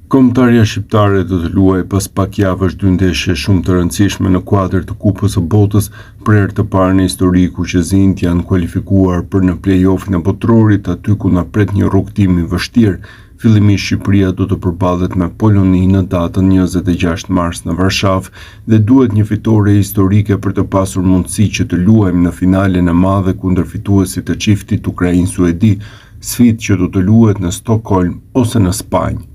Kombëtarja shqiptare do të luajë pas pak javësh 2 ndeshje shumë të rëndësishme në kuadër të Kupës së Botës për herë të parë në histori kuqezinjtë janë kualifikuar për në play-offin e botrorit, aty ku na pret një rrugtim i vështirë. Fillimisht Shqipëria do të përballet me Poloninë në datën 26 mars në Varshavë dhe duhet një fitore historike për të pasur mundësi që të luajmë në finalen e madhe kundër fituesit të çiftit Ukrainë-Suedi, sfidë që do të luhet në Stockholm ose në Spanjë.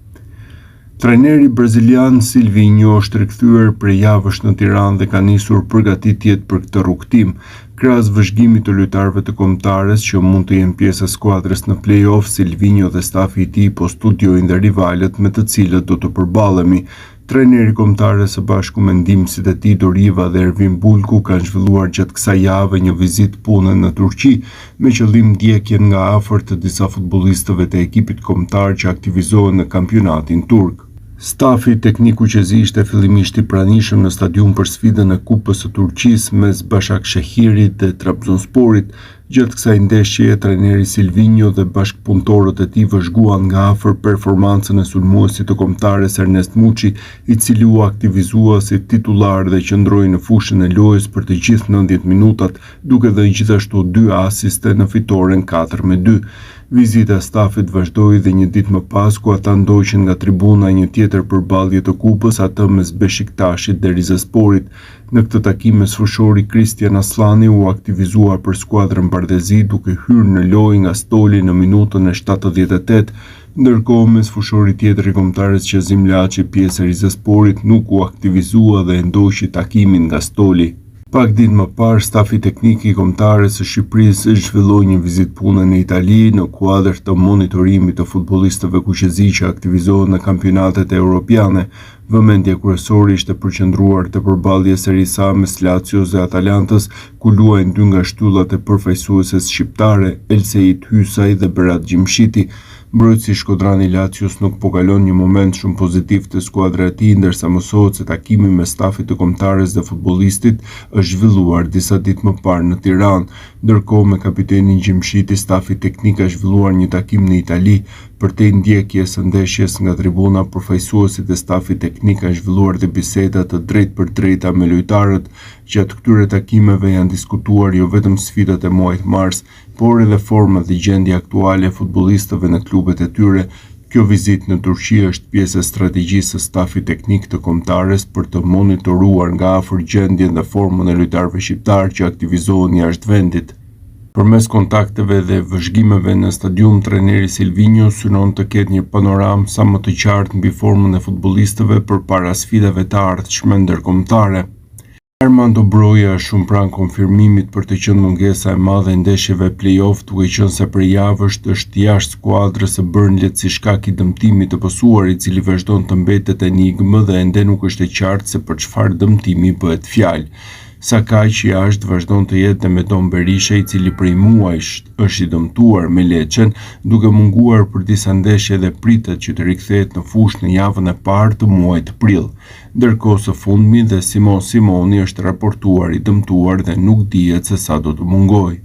Trajneri brazilian Silvinho është rikthyer prej javësh në Tiranë dhe ka nisur përgatitjet për këtë rrugtim. Krahas vëzhgimit të lojtarëve të kombëtares që mund të jenë pjesë e skuadrës në play-off, Silvinho dhe stafi i tij po studiojnë dhe rivalet me të cilët do të përballemi. Trajneri kombëtares së bashku me ndihmësit e tij Doriva dhe Ervin Bulku kanë zhvilluar gjatë kësaj jave një vizitë pune në Turqi me qëllim ndjekjen nga afër të disa futbollistëve të ekipit kombëtar që aktivizohen në kampionatin turk. Stafi teknik kuqezi ishte fillimisht i pranishëm në stadium për sfidën e Kupës së Turqisë mes Başakşehirit dhe Trabzonsporit. Gjatë kësaj ndeshjeje, trajneri Silvinho dhe bashkëpunëtorët e tij vëzhguan nga afër performancën e sulmuesit të kombëtares Ernest Muçi, i cili u aktivizua si titullar dhe qëndroi në fushën e lojës për të gjithë 90 minutat, duke dhënë gjithashtu 2 asiste në fitoren 4-2. Vizita e stafit vazhdoi dhe një ditë më pas ku ata ndoqën nga tribuna një tjetër përballje të kupës, atë mes Beshiktaşit dhe Rizesporit. Në këtë takim mesfushori Kristian Aslani u aktivizua për skuadrën bardezi duke hyrë në lojë nga stoli në minutën e 78, ndërkohë mesfushori tjetër i kombëtares Qezim Laçi, pjesë e Rizesporit, nuk u aktivizua dhe ndoqi takimin nga stoli. Pak ditë më parë, stafi teknik i kombëtares së Shqipërisë zhvilloi një vizitë pune në Itali në kuadër të monitorimit të futbollistëve kuqezi që aktivizohen në kampionatet europiane. Vëmendja kryesore ishte përqendruar te përballjes së Serie A mes Lazios dhe Atalantës, ku luajnë 2 nga shtyllat e përfaqësueses shqiptare, Elseit Hysaj dhe Berat Gjimshiti. Mbrojtësi shkodrani Lazios nuk po kalon një moment shumë pozitiv të skuadra e tij, ndërsa mësohet se takimi me stafit të kombëtares dhe futbollistit është zhvilluar disa ditë më parë në Tiranë. Ndërkohë me kapitenin Gjimshiti, stafi teknik ka zhvilluar një takim në Itali. Përtej ndjekjes së ndeshjes nga tribuna, përfaqësuesit e stafit teknik kanë zhvilluar dhe biseda të drejtë për drejta me lojtarët. Gjatë këtyre takimeve janë diskutuar jo vetëm sfidat e muajit mars, por edhe forma dhe gjendja aktuale e futbollistëve në klubet e tyre. Kjo vizitë në Turqi është pjesë e strategjisë së stafit teknik të kombëtares për të monitoruar nga afër gjendjen dhe formën e lojtarëve shqiptar që aktivizohen jashtë vendit. Përmes kontakteve dhe vëzhgimeve në stadium, trajneri Silvinho synon të ketë një panoramë sa më të qartë mbi formën e futbollistëve përpara sfidave të ardhshme ndërkombëtare. Armando Broja është shumë pranë konfirmimit për të qenë mungesa e madhe e ndeshjeve play-off, duke qenë se për javësh është jashtë skuadrës së Burnleyt si shkak i dëmtimit të pësuar, i cili vazhdon të mbetet enigmë dhe ende nuk është e qartë se për çfarë dëmtimi bëhet fjalë. Sa kaq jashtë vazhdon të jetë Medon Berisha, i cili prej muajsh është i dëmtuar me Lecën, duke munguar për disa ndeshje dhe pritet që të rikthehet në fushë në javën e parë të muajit prill. Ndërkohë së fundmi dhe Simoni është raportuar i dëmtuar dhe nuk dihet se sa do të mungojë.